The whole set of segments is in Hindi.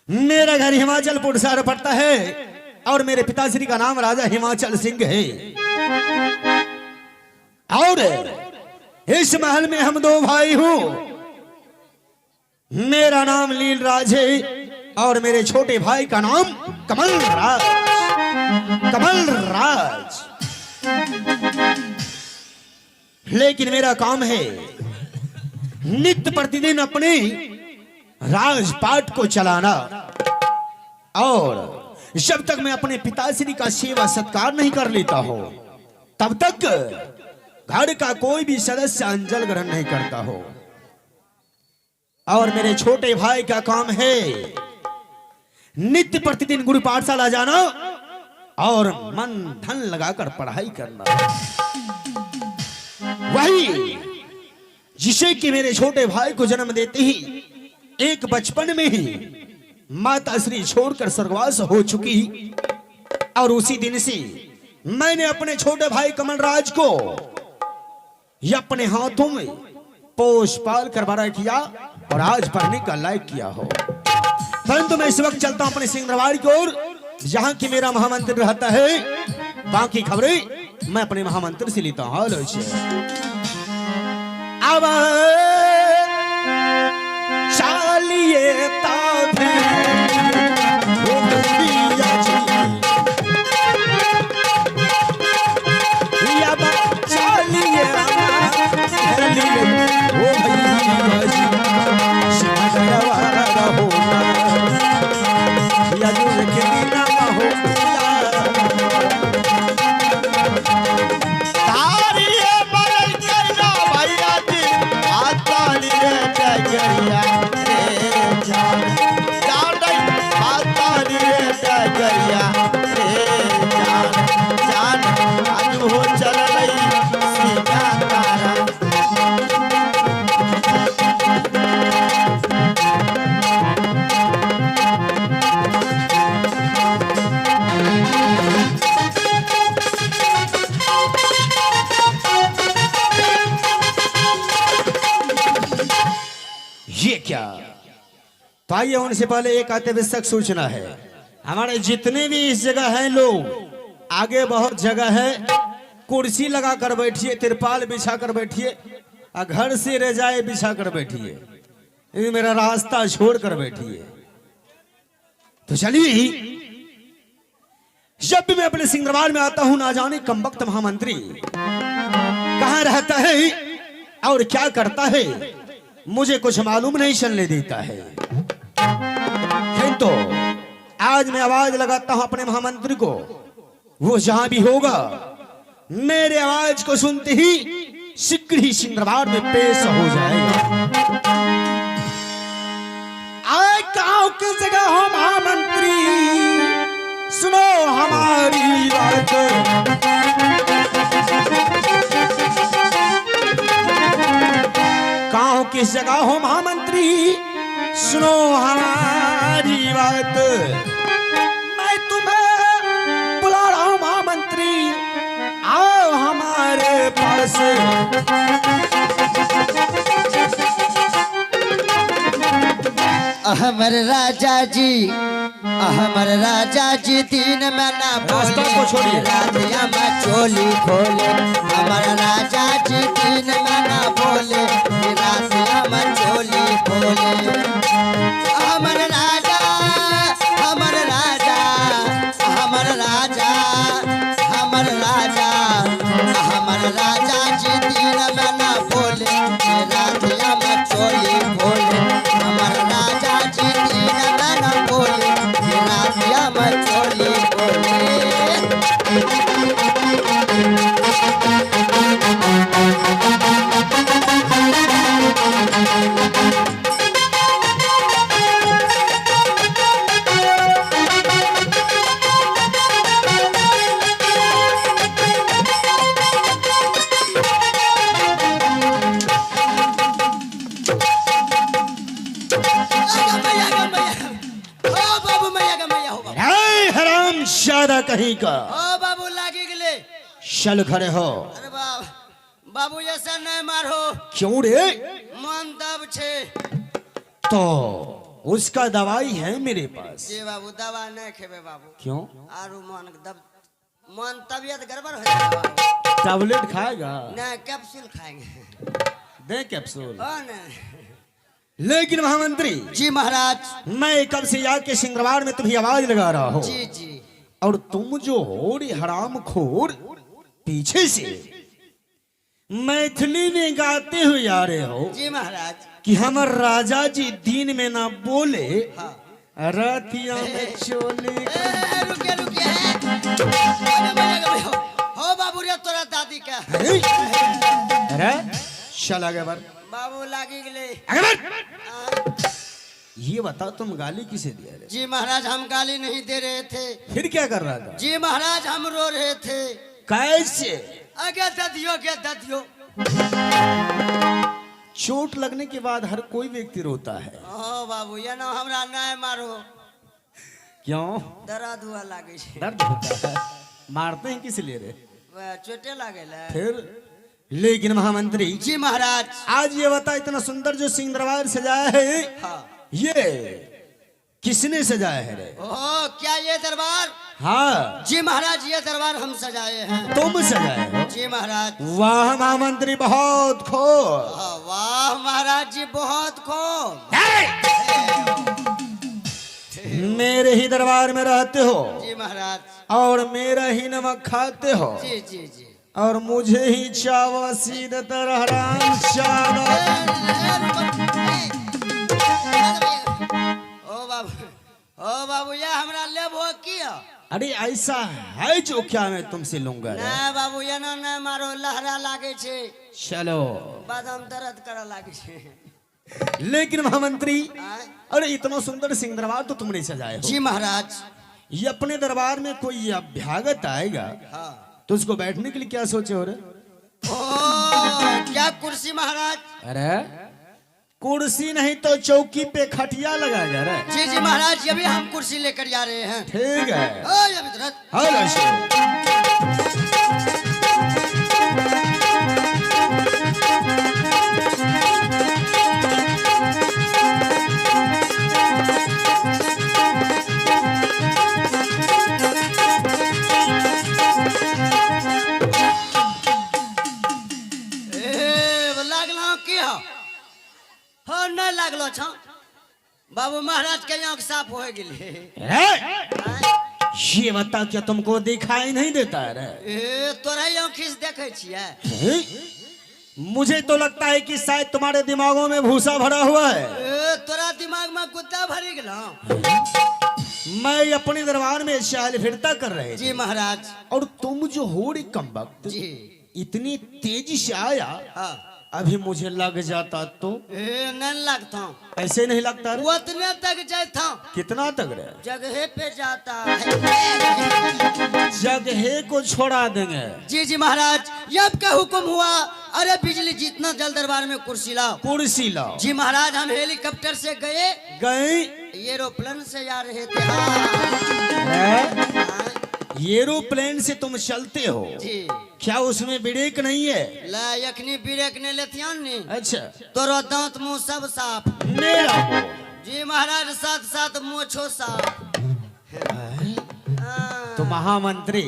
मेरा घर हिमाचल पुरसार पड़ता है और मेरे पिताश्री का नाम राजा हिमाचल सिंह है। और इस महल में हम दो भाई हूं। मेरा नाम लीलराज है और मेरे छोटे भाई का नाम कमलराज। कमलराज। लेकिन मेरा काम है नित्य प्रतिदिन अपने राजपाट को चलाना, और जब तक मैं अपने पिताश्री का सेवा सत्कार नहीं कर लेता हूं तब तक घर का कोई भी सदस्य अंजल ग्रहण नहीं करता हो। और मेरे छोटे भाई का काम है नित्य प्रतिदिन गुरु पाठशाला जाना और मन धन लगाकर पढ़ाई करना। वही जिसे कि मेरे छोटे भाई को जन्म देते ही एक बचपन में ही माता श्री छोड़कर स्वर्गवास हो चुकी, और उसी दिन से मैंने अपने छोटे भाई कमलराज को अपने हाथों में पोष पाल कर बड़ा किया और आज पढ़ने का लायक किया हो। परंतु मैं इस वक्त चलता हूं अपने सिंहदरबार की ओर, जहां की मेरा महामंत्री रहता है। बाकी खबरें मैं अपने महामंत्री से लेता हूं। अब चालिए ताधे तो आइए, उनसे पहले एक अत्यावश्यक सूचना है। हमारे जितने भी इस जगह हैं लोग, आगे बहुत जगह है, कुर्सी लगा कर बैठिए, तिरपाल बिछा कर बैठिए, और घर से रजाई बिछा कर बैठिए, मेरा रास्ता छोड़ कर बैठिए। तो चलिए, जब भी मैं अपने सिंहदरबार में आता हूं, ना जाने कमबख्त महामंत्री कहां रहता है और क्या करता है, मुझे कुछ मालूम नहीं चलने देता है। तो आज मैं आवाज लगाता हूं अपने महामंत्री को, वो जहां भी होगा मेरे आवाज को सुनते ही शीघ्र ही सिंहदरबार में पेश हो जाएगा। आए गांव की जगह हो महामंत्री, सुनो हमारी बात। गांव की जगह हो महामंत्री, सुनो हमारी बात। मैं तुम्हें बुला रहा हूं महामंत्री, आओ हमारे पास। हमर राजा जी, हमर राजा जी, दिन में ना बोले रातिया में चोली खोले। हमर राजा जी दिन में ना बोले रातिया में चोली खोले। हमर राजा, हमर राजा, हमर राजा, हमर राजा, हमर राजा जी दिन में ना बोले रातिया में चोली खोले। हमर राजा जी दिन में ना बोले रातिया में चोली खोले। कहीं का ओ बाबू लागी गले, चल खड़े हो। अरे बाबू ऐसा नहीं मारो। क्यों रे? मन दब छे। तो उसका दवाई है मेरे पास। जी बाबू दवा नहीं खेबे बाबू। क्यों? आरु मन तबियत गड़बड़ हो जाएगा बाबू। टैबलेट खाएगा? नहीं कैप्सूल खाएंगे। दे कैप्सूल। हाँ नहीं। लेकिन महामंत्री जी महाराज, मैं कब से आके सिंगरवार में तुम्हें आवाज लगा रहा हो, जी जी, और तुम जो हो रे हराम खोर पीछे से मैथिली में गाते हुए आ रहे हो जी महाराज, कि हमर राजा जी दिन में ना बोले, हाँ। रातिया में चोले। रुके रुके हो बाबू रे तोरा दादी का। अरे चल आगे बढ़ बाबू लागी गले। आगे बढ़। ये बताओ तुम गाली किसे दिया रे? जी महाराज हम गाली नहीं दे रहे थे। फिर क्या कर रहा था? जी महाराज हम रो रहे थे। कैसे? आगे ददियो के ददियो। चोट लगने के बाद हर कोई व्यक्ति रोता है। ओ बाबू ये ना हमरा नहीं मारो। क्यों? दर्द हुआ लागे छे। दर्द होता है? मारते हैं किस लिए रे? चोटे लागेला। फिर लेकिन महामंत्री जी महाराज, आज ये बता, इतना सुंदर जो सिंह दरबार सजाया है, हाँ। ये किसने सजाया है रे? ओ क्या ये दरबार? हाँ जी महाराज ये दरबार हम सजाए हैं। तुम सजाए हो? जी महाराज। वाह महामंत्री बहुत खूब। वाह महाराज जी बहुत खूब। मेरे ही दरबार में रहते हो जी महाराज, और मेरा ही नमक खाते हो, जी जी जी, और मुझे ही चावा सीधे तरह हराम चावा। ओ बाबू ये हमरा लेबो किया? अरे ऐसा है जो क्या मैं तुमसे लूंगा रे? नहीं बाबू ये ना नहीं मारो, लहरा लागे छे। चलो बादाम दर्द करा लागे छे। लेकिन महामंत्री आय? अरे इतना सुंदर सिंह दरबार तो तुमने सजाए हो। जी महाराज। ये अपने दरबार में कोई अभ्यागत आएगा हाँ। तो उसको बैठने के लिए क्या सोचे हो रे? ओ क्या कुर्सी महाराज? अरे कुर्सी नहीं तो चौकी पे खटिया लगाएगा रे। जी जी महाराज, ये भी हम कुर्सी लेकर जा रहे हैं। ठीक है। ओ ये भी दर्द। हेलो शेर। हो नहीं लागलो छ बाबू महाराज के आंख साफ हो गेले। ये बता क्या तुमको दिखाई नहीं देता है रे? ए तोरा आंख खींच देखे छिए। मुझे तो लगता है कि शायद तुम्हारे दिमागों में भूसा भरा हुआ है। ए तोरा दिमाग में गुद्दा भरी गेलो। मैं अपने दरबार में चाल फिरता कर रहे जी महाराज। और तुम जो हो रे कमबख्त जी इतनी तेजी से आया, हाँ। अभी मुझे लग जाता तो? ए नहीं लगता। ऐसे नहीं लगता रे? उतने तक जाता। कितना तक रे? जगह पे जाता है। जगह को छोड़ा देंगे। जी जी महाराज, अब क्या हुक्म हुआ? अरे बिजली जितना जल्द दरबार में कुर्सी लाओ। कुर्सी लाओ। जी महाराज, हम हेलीकॉप्टर से गए, एरोप्लेन से जा रहे थे। हाँ। एरोप्लेन से तुम चलते हो जी। क्या उसमें ब्रेक नहीं है? ला यखनी ब्रेक ने लेथियन नी। अच्छा तोरो दांत मुंह सब साफ। मेरा हो। जी महाराज, साथ साथ मोछो साफ। तो महामंत्री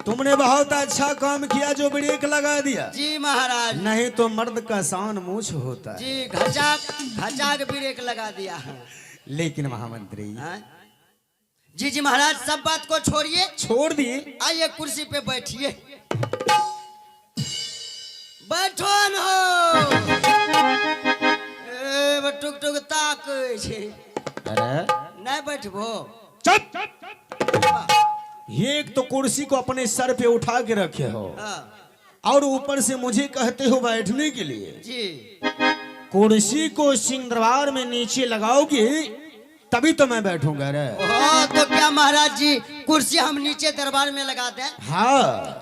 तुमने बहुत अच्छा काम किया जो ब्रेक लगा दिया। जी महाराज। नहीं तो मर्द का शान मूछ होता है। जी घचाक घचाक ब्रेक लगा दिया। लेकिन महामंत्री हाँ? जी जी महाराज, सब बात को छोड़िए, छोड़ दिए। आइए कुर्सी पे बैठिए। बैठो न हो। टुक टुक ताक छे। अरे नहीं बैठबो? चुप। एक तो कुर्सी को अपने सर पे उठा के रखे हो, हाँ। और ऊपर से मुझे कहते हो बैठने के लिए। जी। कुर्सी को सिंह दरबार में नीचे लगाओगे तभी तो मैं बैठूंगा रे। ओ तो क्या महाराज जी, कुर्सी हम नीचे दरबार में लगा दें? हाँ।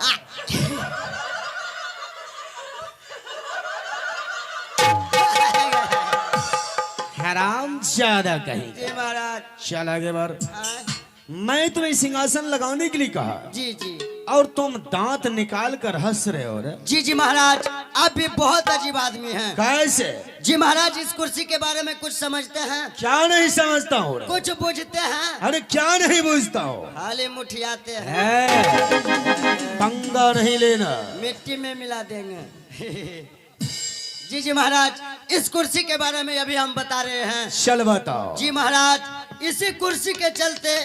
हराम ज्यादा कहीं। जी महाराज। चल आगे बढ़। हाँ? मैं तुम्हें सिंहासन लगाने के लिए कहा, जी जी। और तुम दांत निकाल कर हंस रहे हो रे। जी जी महाराज, आप भी बहुत अजीब आदमी हैं। कैसे? जी महाराज, इस कुर्सी के बारे में कुछ समझते हैं? क्या नहीं समझता हूँ रे? कुछ बुझते हैं? अरे क्या नहीं बुझता हूँ? खाली मुठियाते हैं। पंगा नहीं लेना, मिट्टी में मिला देंगे। जी जी महाराज, इस कुर्सी के बारे में अभी हम बता रहे हैं। चल बताओ। जी महाराज, इसी कुर्सी के चलते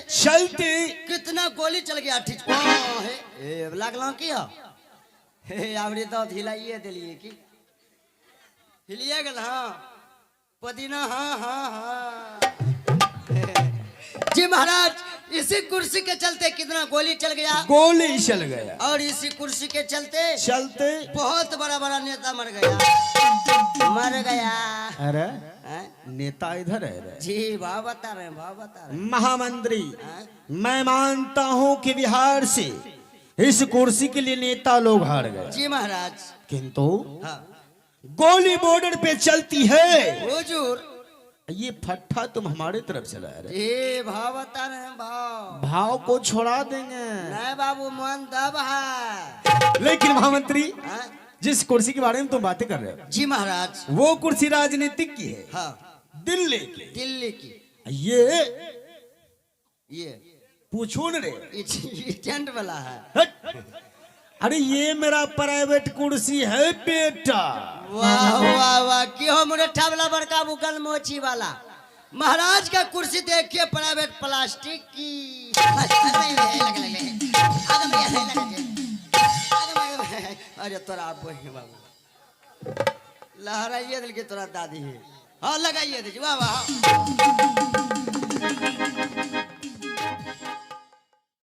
कितना गोली चल गया। ठीक लागलो किया आवड़ी तो हिलाइए दिलिए की हिलिए गल। हाँ पुदीना, हाँ हाँ हाँ। जी महाराज, इसी कुर्सी के चलते कितना गोली चल गया। गोली चल गया। और इसी कुर्सी के चलते चलते बहुत बड़ा बड़ा नेता मर गया। मर गया। अरे हैं? नेता इधर है रे। जी भाव बता रहे हैं, भाव बता रहे हैं। महामंत्री, हैं? मैं मानता हूँ कि बिहार से इस कुर्सी के लिए नेता लोग हार गए, जी महाराज। किंतु हाँ गोली बॉर्डर पे चलती है। हुजूर, ये फट्टा तुम हमारे तरफ से लाए रे। जी भाव बता रहे हैं। भाव भाव को छोड़ा देंगे। नहीं बाबू, मन दब है। लेकिन महामंत्री, हैं? जिस कुर्सी के बारे में तुम बातें कर रहे हो, जी महाराज। वो कुर्सी राजनीतिक की है। हाँ, दिल्ली की। दिल्ली की। ये पूछो न रे। ये टेंट वाला है। हट! अरे ये मेरा प्राइवेट कुर्सी है बेटा। वाह वाह वाह, क्यों मुरठा वाला बड़का बुकल मोची वाला। महाराज का कुर्सी देखिए, प्राइवेट प्लास्टिक की। अरे तोरा बही बाबू लहराइए दिल के तोरा दादी है। हाँ लगाइए दीजिए। वाह वाह।